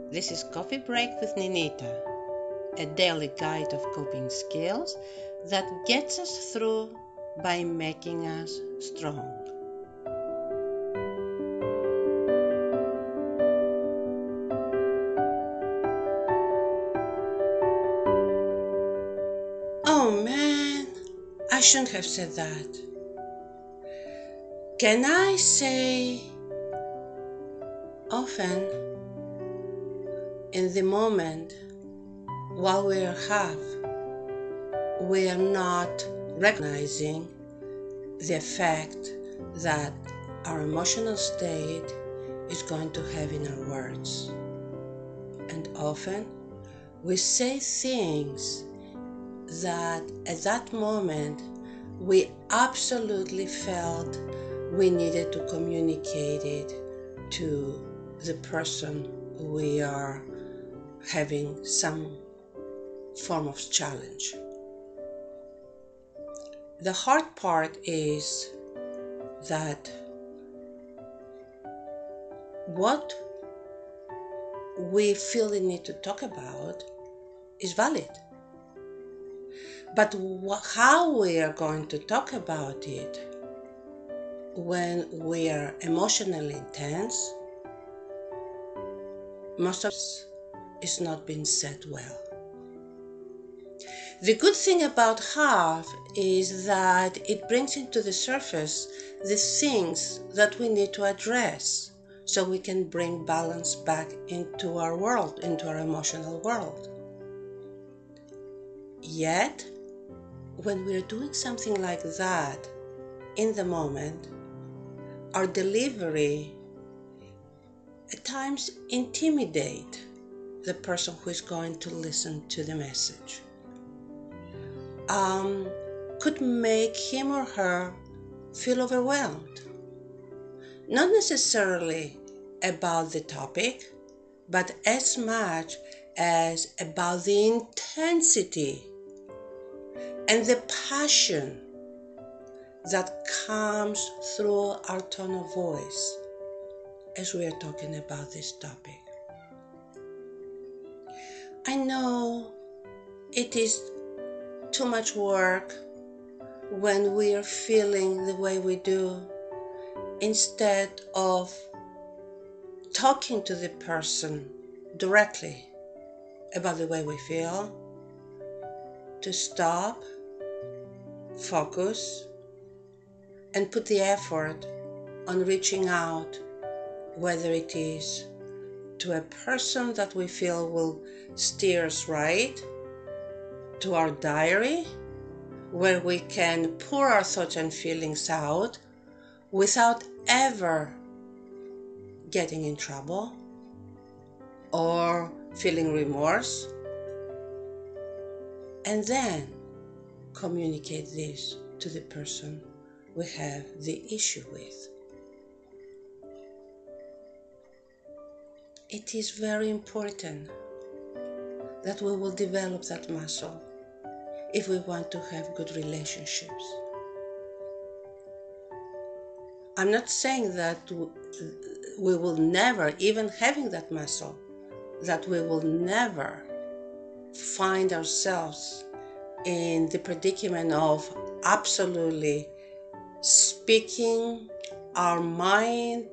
This is Coffee Break with Ninita, a daily guide of coping skills that gets us through by making us strong. Oh man, I shouldn't have said that. Can I say often in the moment while we are half, we are not recognizing the effect that our emotional state is going to have in our words. And often we say things that at that moment we absolutely felt we needed to communicate it to the person we are having some form of challenge. The hard part is that what we feel the need to talk about is valid. But how we are going to talk about it when we are emotionally intense, most of it is not being said well. The good thing about half is that it brings into the surface the things that we need to address so we can bring balance back into our world, into our emotional world. Yet, when we're doing something like that in the moment, our delivery at times intimidate the person who is going to listen to the message. Could make him or her feel overwhelmed. Not necessarily about the topic, but as much as about the intensity and the passion that comes through our tone of voice as we are talking about this topic. I know it is too much work when we are feeling the way we do, instead of talking to the person directly about the way we feel, to stop, focus, and put the effort on reaching out, whether it is to a person that we feel will steer us right, to our diary, where we can pour our thoughts and feelings out without ever getting in trouble or feeling remorse, and then communicate this to the person we have the issue with. It is very important that we will develop that muscle if we want to have good relationships. I'm not saying that we will never, even having that muscle, that we will never find ourselves in the predicament of absolutely speaking our mind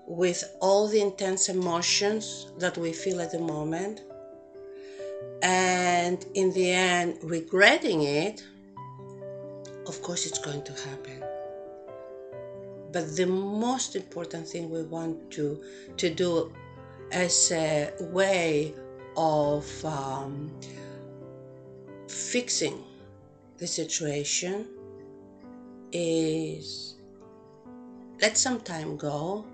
with all the intense emotions that we feel at the moment, and in the end regretting it. Of course it's going to happen. But the most important thing we want to do as a way of fixing the situation is let some time go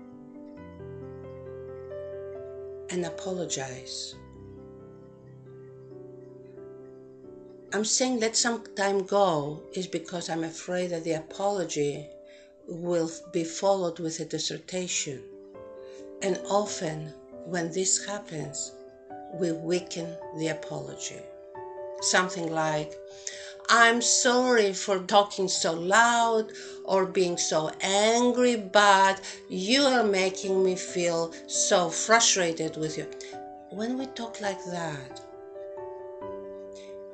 and apologize. I'm saying let some time go is because I'm afraid that the apology will be followed with a dissertation. And often when this happens, we weaken the apology. Something like, I'm sorry for talking so loud or being so angry, but you are making me feel so frustrated with you. when we talk like that,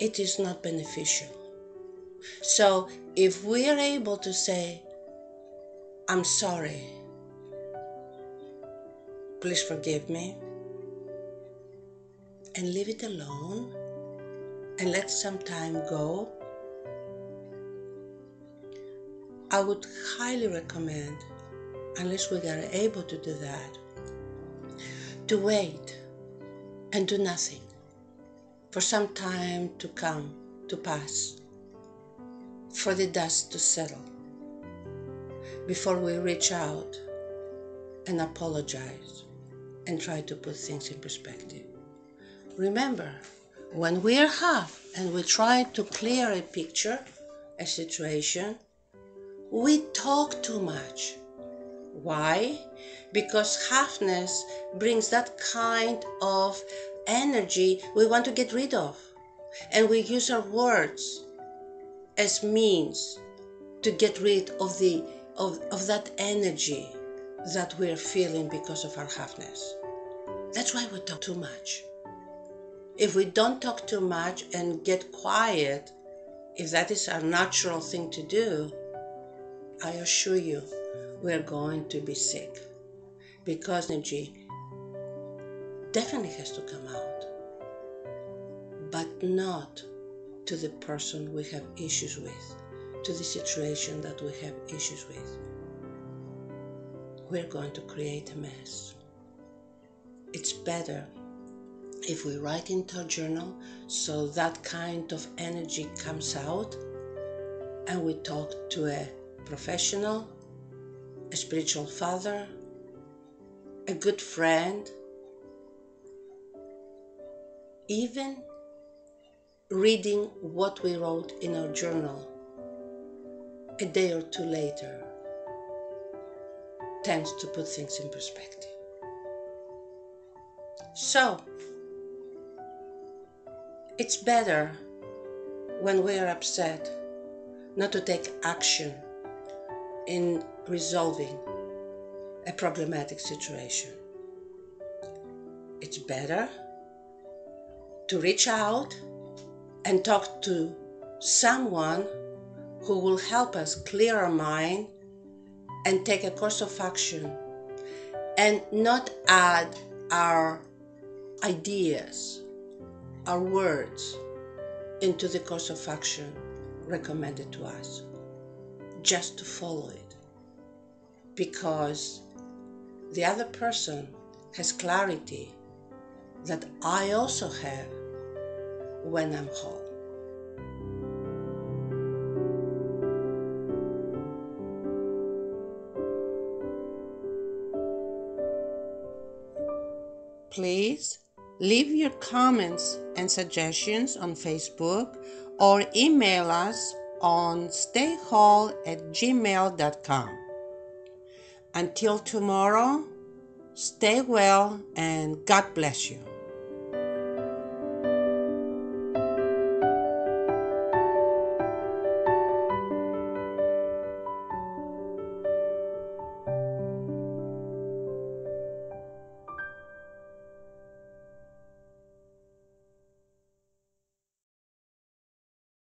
it is not beneficial. So if we are able to say, I'm sorry, please forgive me, and leave it alone, and let some time go, I would highly recommend, unless we are able to do that, to wait and do nothing for some time to come, to pass, for the dust to settle, before we reach out and apologize and try to put things in perspective. Remember, when we are half and we try to clear a picture, a situation, we talk too much. Why? Because halfness brings that kind of energy we want to get rid of. And we use our words as means to get rid of that energy that we're feeling because of our halfness. That's why we talk too much. If we don't talk too much and get quiet, if that is our natural thing to do, I assure you, we're going to be sick, because energy definitely has to come out, but not to the person we have issues with, to the situation that we have issues with. We're going to create a mess. It's better if we write into a journal so that kind of energy comes out, and we talk to a professional, a spiritual father, a good friend, even reading what we wrote in our journal a day or two later tends to put things in perspective. So, it's better when we are upset not to take action in resolving a problematic situation. It's better to reach out and talk to someone who will help us clear our mind and take a course of action, and not add our ideas, our words into the course of action recommended to us, just to follow it, because the other person has clarity that I also have when I'm whole. Please leave your comments and suggestions on Facebook, or email us on staywhole@gmail.com. Until tomorrow, stay well and God bless you.